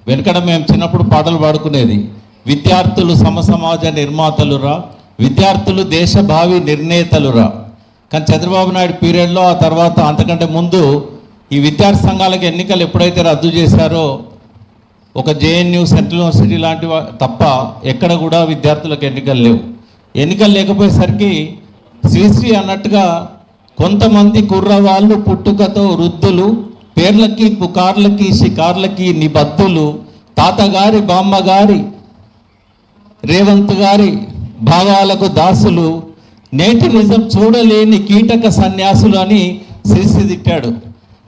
వెనకడ మేము చిన్నప్పుడు పాటలు పాడుకునేది, విద్యార్థులు సమసమాజ నిర్మాతలురా, విద్యార్థులు దేశ భావి నిర్ణేతలురా. కానీ చంద్రబాబు నాయుడు పీరియడ్లో, ఆ తర్వాత అంతకంటే ముందు ఈ విద్యార్థి సంఘాలకు ఎన్నికలు ఎప్పుడైతే రద్దు చేశారో, ఒక జేఎన్యూ, సెంట్రల్ యూనివర్సిటీ లాంటి తప్ప ఎక్కడ కూడా విద్యార్థులకు ఎన్నికలు లేవు. ఎన్నికలు లేకపోయేసరికి శ్రీశ్రీ అన్నట్టుగా కొంతమంది కుర్రవాళ్ళు పుట్టుకతో వృద్ధులు, పేర్లకి పుకార్లకి షికార్లకి నిబద్ధులు, తాతగారి బామ్మగారి రేవంత్ గారి భావాలకు దాసులు, నేటి నిజం చూడలేని కీటక సన్యాసులు అని శ్రీశ్రీ తిట్టాడు.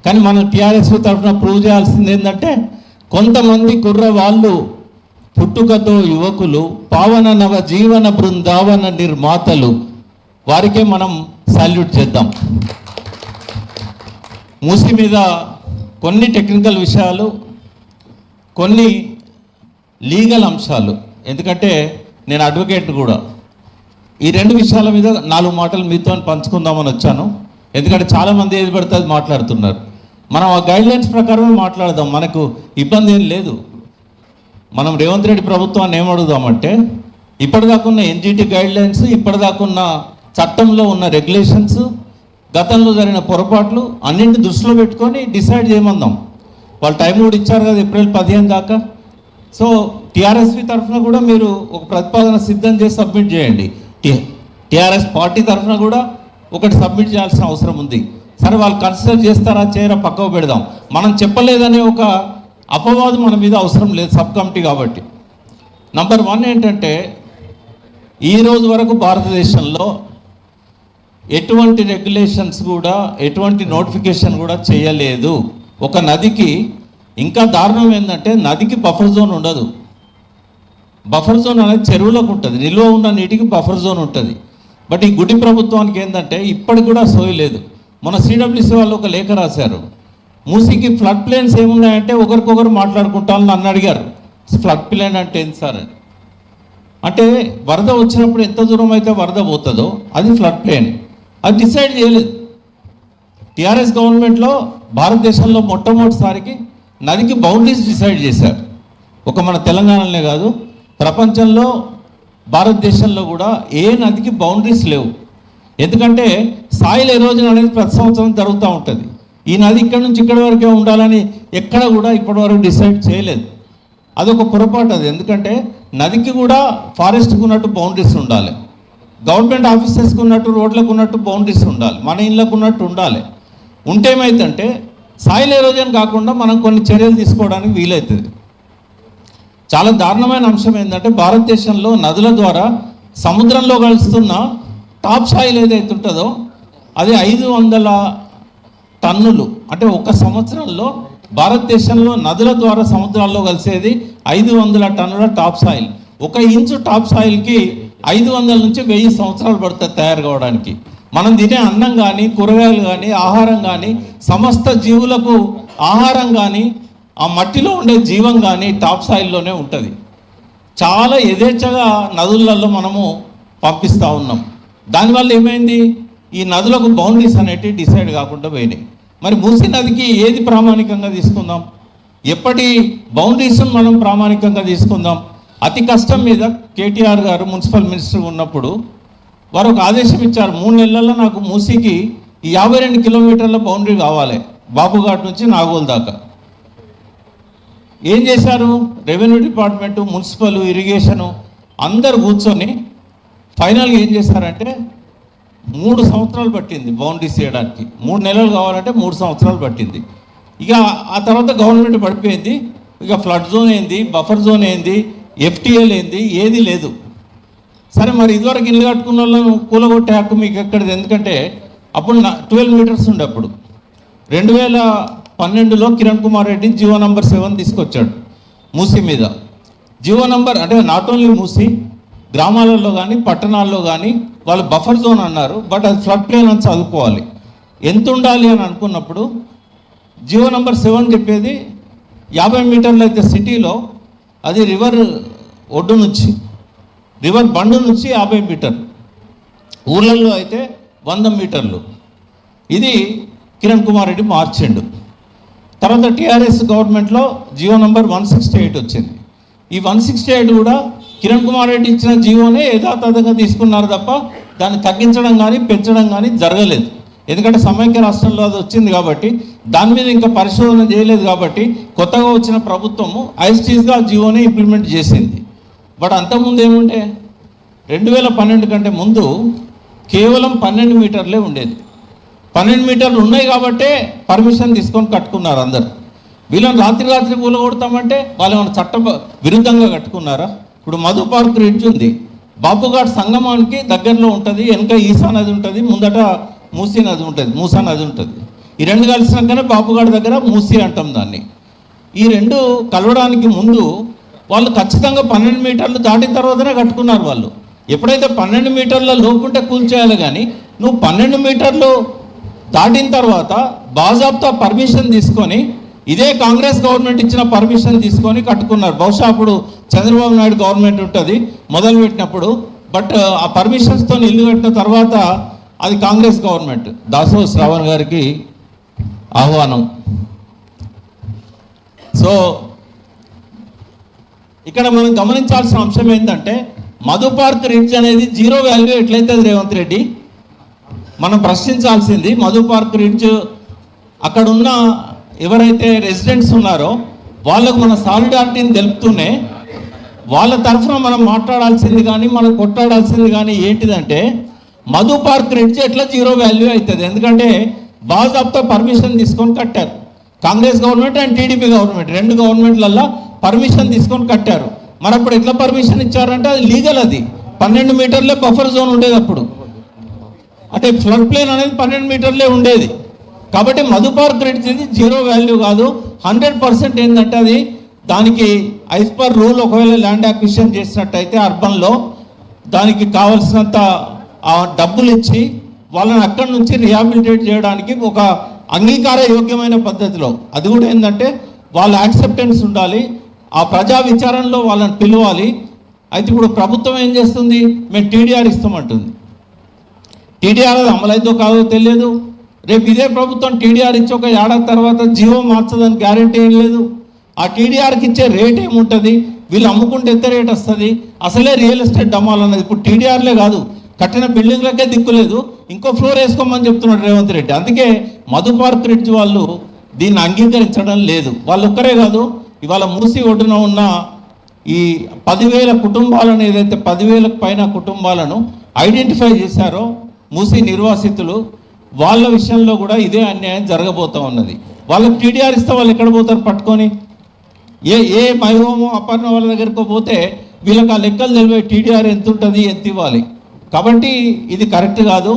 కానీ మనం టీఆర్ఎస్ తరఫున ప్రూవ్ చేయాల్సింది ఏంటంటే, కొంతమంది కుర్రవాళ్ళు పుట్టుకతో యువకులు, పావన నవ జీవన బృందావన నిర్మాతలు, వారికే మనం సాల్యూట్ చేద్దాం. మూసి మీద కొన్ని టెక్నికల్ విషయాలు, కొన్ని లీగల్ అంశాలు, ఎందుకంటే నేను అడ్వకేట్ కూడా, ఈ రెండు విషయాల మీద 4 మాటలు మీతో పంచుకుందామని వచ్చాను. ఎందుకంటే చాలామంది ఏది పడితే అది మాట్లాడుతున్నారు. మనం ఆ గైడ్లైన్స్ ప్రకారమే మాట్లాడదాం, మనకు ఇబ్బంది ఏం లేదు. మనం రేవంత్ రెడ్డి ప్రభుత్వాన్ని ఏమడుగుదామంటే, ఇప్పటిదాకున్న ఎన్జిటి గైడ్లైన్స్, ఇప్పటిదాకున్న చట్టంలో ఉన్న రెగ్యులేషన్స్, గతంలో జరిగిన పొరపాట్లు అన్నింటిని దృష్టిలో పెట్టుకొని డిసైడ్ చేయమందాం. వాళ్ళు టైం కూడా ఇచ్చారు కదా, ఏప్రిల్ 15 దాకా. సో టీఆర్ఎస్వి తరఫున కూడా మీరు ఒక ప్రతిపాదన సిద్ధం చేసి సబ్మిట్ చేయండి. టీఆర్ఎస్ పార్టీ తరఫున కూడా ఒకటి సబ్మిట్ చేయాల్సిన అవసరం ఉంది. సరే, వాళ్ళు కన్సిడర్ చేస్తారా చేయరా పక్కకు పెడదాం. మనం చెప్పలేదనే ఒక అపవాదం మన మీద అవసరం లేదు, సబ్ కమిటీ కాబట్టి. నంబర్ 1 ఏంటంటే, ఈరోజు వరకు భారతదేశంలో ఎటువంటి రెగ్యులేషన్స్ కూడా, ఎటువంటి నోటిఫికేషన్ కూడా చేయలేదు. ఒక నదికి ఇంకా దారుణం ఏంటంటే, నదికి బఫర్ జోన్ ఉండదు. బఫర్ జోన్ అనేది చెరువులకు ఉంటుంది, నిల్వ ఉన్న నీటికి బఫర్ జోన్ ఉంటుంది. బట్ ఈ గుడి ప్రభుత్వానికి ఏంటంటే ఇప్పటికి కూడా సోయి లేదు. మన సిడబ్ల్యూసీ వాళ్ళు ఒక లేఖ రాశారు, మూసీకి ఫ్లడ్ ప్లేన్స్ ఏమున్నాయంటే ఒకరికొకరు మాట్లాడుకుంటామని నన్ను అడిగారు. ఫ్లడ్ ప్లేన్ అంటే ఏంటి సార్ అని. అంటే వరద వచ్చినప్పుడు ఎంత దూరం అయితే వరద పోతుందో అది ఫ్లడ్ ప్లేన్. అది డిసైడ్ చేయలేదు. టీఆర్ఎస్ గవర్నమెంట్లో భారతదేశంలో మొట్టమొదటిసారికి నదికి బౌండరీస్ డిసైడ్ చేశారు. ఒక మన తెలంగాణలోనే కాదు, ప్రపంచంలో భారతదేశంలో కూడా ఏ నదికి బౌండరీస్ లేవు. ఎందుకంటే సాయిల్ ఎరోజన్ అనేది ప్రతి సంవత్సరం జరుగుతూ ఉంటుంది. ఈ నది ఇక్కడ నుంచి ఇక్కడి వరకే ఉండాలని ఎక్కడ కూడా ఇప్పటివరకు డిసైడ్ చేయలేదు. అదొక పొరపాటు అది. ఎందుకంటే నదికి కూడా ఫారెస్ట్కి ఉన్నట్టు బౌండరీస్ ఉండాలి, గవర్నమెంట్ ఆఫీసెస్కి ఉన్నట్టు, రోడ్లకు ఉన్నట్టు బౌండరీస్ ఉండాలి, మన ఇళ్ళకు ఉన్నట్టు ఉండాలి. ఉంటే ఏమైందంటే సాయిల్ ఎరోజన్ కాకుండా మనం కొన్ని చర్యలు తీసుకోవడానికి వీలవుతుంది. చాలా దారుణమైన అంశం ఏంటంటే, భారతదేశంలో నదుల ద్వారా సముద్రంలో కలుస్తున్న టాప్ సాయిల్ ఏదైతే ఉంటుందో అది 500 టన్నులు. అంటే ఒక సంవత్సరంలో భారతదేశంలో నదుల ద్వారా సముద్రాల్లో కలిసేది 500 టన్నుల టాప్ సాయిల్. 1 ఇంచు టాప్ సాయిల్కి 500 నుంచి 1000 సంవత్సరాలు పడుతుంది తయారు కావడానికి. మనం తినే అన్నం కానీ, కూరగాయలు కానీ, ఆహారం కానీ, సమస్త జీవులకు ఆహారం కానీ, ఆ మట్టిలో ఉండే జీవం కానీ టాప్ సాయిల్లోనే ఉంటుంది. చాలా యథేచ్ఛగా నదులలో మనము పంపిస్తూ ఉన్నాం. దానివల్ల ఏమైంది, ఈ నదులకు బౌండరీస్ అనేటివి డిసైడ్ కాకుండా పోయినాయి. మరి మూసీ నదికి ఏది ప్రామాణికంగా తీసుకుందాం, ఎప్పటి బౌండరీస్ను మనం ప్రామాణికంగా తీసుకుందాం. అతి కష్టం మీద కేటీఆర్ గారు మున్సిపల్ మినిస్టర్ ఉన్నప్పుడు వారు ఒక ఆదేశం ఇచ్చారు, 3 నెలల్లో నాకు మూసీకి 52 కిలోమీటర్ల బౌండరీ కావాలి, బాబుఘాట్ నుంచి నాగోల్ దాకా. ఏం చేశారు, రెవెన్యూ డిపార్ట్మెంటు, మున్సిపల్, ఇరిగేషను అందరు కూర్చొని ఫైనల్గా ఏం చేశారంటే 3 సంవత్సరాలు పట్టింది బౌండరీస్ చేయడానికి. 3 నెలలు కావాలంటే 3 సంవత్సరాలు పట్టింది. ఇక ఆ తర్వాత గవర్నమెంట్ పడిపోయింది. ఇక ఫ్లడ్ జోన్ ఏంది, బఫర్ జోన్ ఏంది, ఎఫ్టీఎల్ ఏంది, ఏది లేదు. సరే, మరి ఇదివరకు ఇల్లు కట్టుకున్న వాళ్ళను కూలగొట్టే హక్కు మీకు ఎక్కడిది? ఎందుకంటే అప్పుడు 12 మీటర్స్ ఉండే. అప్పుడు 2012లో కిరణ్ కుమార్ రెడ్డి జీవో నంబర్ 7 తీసుకొచ్చాడు మూసీ మీద. జీవో నంబర్ అంటే నాట్ ఓన్లీ మూసీ, గ్రామాలలో కానీ పట్టణాల్లో కానీ వాళ్ళు బఫర్ జోన్ అన్నారు. బట్ అది ఫ్లడ్ ప్లేన్ అని చదువుకోవాలి. ఎంత ఉండాలి అని అనుకున్నప్పుడు జీవో నంబర్ 7 చెప్పేది 50 మీటర్లు అయితే సిటీలో, అది రివర్ ఒడ్డు నుంచి, రివర్ బండు నుంచి 50 మీటర్లు, ఊర్లలో అయితే 100 మీటర్లు. ఇది కిరణ్ కుమార్ రెడ్డి మార్చిండు. తర్వాత టీఆర్ఎస్ గవర్నమెంట్లో జియో నంబర్ 168 వచ్చింది. ఈ 168 కూడా కిరణ్ కుమార్ రెడ్డి ఇచ్చిన జియోనే యథాతథంగా తీసుకున్నారు తప్ప దాన్ని తగ్గించడం కానీ పెంచడం కానీ జరగలేదు. ఎందుకంటే సమైక్య రాష్ట్రంలో అది వచ్చింది కాబట్టి దాని మీద ఇంకా పరిశోధన చేయలేదు కాబట్టి కొత్తగా వచ్చిన ప్రభుత్వము ఐస్టీస్గా జియోని ఇంప్లిమెంట్ చేసింది. బట్ అంతకుముందు ఏముండే 2012 కంటే ముందు కేవలం 12 మీటర్లే ఉండేది. 12 మీటర్లు ఉన్నాయి కాబట్టే పర్మిషన్ తీసుకొని కట్టుకున్నారు అందరు. వీళ్ళని రాత్రి కూలగొడతామంటే వాళ్ళు ఏమైనా చట్ట విరుద్ధంగా కట్టుకున్నారా? ఇప్పుడు మధు పార్క్ రిడ్జ్ ఉంది, బాపుఘాట్ సంగమానికి దగ్గరలో ఉంటుంది. వెనక ఈసా నది ఉంటుంది, ముందట మూసీ నది ఉంటుంది, మూసా నది ఉంటుంది. ఈ రెండు కలిసినాకనే బాపుఘాట్ దగ్గర మూసీ అంటాం దాన్ని. ఈ రెండు కలవడానికి ముందు వాళ్ళు ఖచ్చితంగా 12 మీటర్లు దాటిన తర్వాతనే కట్టుకున్నారు. వాళ్ళు ఎప్పుడైతే 12 మీటర్ల లోపుంటే కూల్చేయాలి, కానీ నువ్వు 12 మీటర్లు దాటిన తర్వాత బాజాబ్తా పర్మిషన్ తీసుకొని ఇదే కాంగ్రెస్ గవర్నమెంట్ ఇచ్చిన పర్మిషన్ తీసుకొని కట్టుకున్నారు. బహుశా అప్పుడు చంద్రబాబు నాయుడు గవర్నమెంట్ ఉంటుంది మొదలుపెట్టినప్పుడు. బట్ ఆ పర్మిషన్స్తో ఇల్లు కట్టిన తర్వాత అది కాంగ్రెస్ గవర్నమెంట్. దాసో శ్రావణ్ గారికి ఆహ్వానం. సో ఇక్కడ మనం గమనించాల్సిన అంశం ఏంటంటే మధు పార్క్ రిడ్జ్ అనేది జీరో వాల్యూ ఎట్లయితే రేవంత్ రెడ్డి మనం ప్రశ్నించాల్సింది. మధు పార్క్ రిడ్జ్ అక్కడున్న ఎవరైతే రెసిడెంట్స్ ఉన్నారో వాళ్ళకు మన సాలిడారిటీని తెలుపుతూనే వాళ్ళ తరఫున మనం మాట్లాడాల్సింది కానీ మనం కొట్లాడాల్సింది కానీ ఏంటిదంటే మధు పార్క్ రిడ్జ్ ఎట్లా జీరో వాల్యూ అవుతుంది. ఎందుకంటే బాజాబ్తా పర్మిషన్ తీసుకొని కట్టారు. Congress government and TDP government రెండు గవర్నమెంట్లల్లో పర్మిషన్ తీసుకొని కట్టారు. మరి అప్పుడు ఎట్లా పర్మిషన్ ఇచ్చారంటే అది లీగల్. అది 12 మీటర్లే బఫర్ జోన్ ఉండేది అప్పుడు. అంటే ఫ్లడ్ ప్లేన్ అనేది 12 మీటర్లే ఉండేది. కాబట్టి మధు పార్క్ రిడ్జ్ ఇది జీరో వాల్యూ కాదు, 100% ఏంటంటే అది దానికి యాజ్ పర్ రూల్ ఒకవేళ ల్యాండ్ అక్విజిషన్ చేసినట్టయితే అర్బన్లో దానికి కావాల్సినంత డబ్బులు ఇచ్చి వాళ్ళని అక్కడి నుంచి రిహాబిలిటేట్ చేయడానికి ఒక అంగీకార యోగ్యమైన పద్ధతిలో, అది కూడా ఏంటంటే వాళ్ళ యాక్సెప్టెన్స్ ఉండాలి, ఆ ప్రజా విచారణలో వాళ్ళని పిలవాలి. అయితే ఇప్పుడు ప్రభుత్వం ఏం చేస్తుంది, మేము టీడీఆర్ ఇస్తామంటుంది. టీడీఆర్ అది అమలైతో కాదో తెలియదు. రేపు ఇదే ప్రభుత్వం టీడీఆర్ ఇచ్చి ఒక ఏడాది తర్వాత జియో మార్చదని గ్యారెంటీ ఏం లేదు. ఆ టీడీఆర్కి ఇచ్చే రేట్ ఏముంటుంది, వీళ్ళు అమ్ముకుంటే ఎంత రేట్ వస్తుంది, అసలే రియల్ ఎస్టేట్ డమాలన్నది. ఇప్పుడు టీడీఆర్లే కాదు, కట్టిన బిల్డింగ్లకే దిక్కులేదు, ఇంకో ఫ్లోర్ వేసుకోమని చెప్తున్నాడు రేవంత్ రెడ్డి. అందుకే మధు పార్క్ రిడ్జ్ వాళ్ళు దీన్ని అంగీకరించడం లేదు. వాళ్ళు ఒక్కరే కాదు, ఇవాళ మూసి ఒడ్డున ఉన్న ఈ 10,000 కుటుంబాలను, ఏదైతే 10,000కు పైన కుటుంబాలను ఐడెంటిఫై చేశారో మూసి నిర్వాసితులు, వాళ్ళ విషయంలో కూడా ఇదే అన్యాయం జరగబోతూ ఉన్నది. వాళ్ళకి టీడీఆర్ ఇస్తే వాళ్ళు ఎక్కడ పోతారు పట్టుకొని? ఏ మైహోమో అపర్ణ వాళ్ళ దగ్గరకు పోతే వీళ్ళకి ఆ లెక్కలు తెలివే టీడీఆర్ ఎంత ఉంటుంది, ఎంత ఇవ్వాలి. కాబట్టి ఇది కరెక్ట్ కాదు.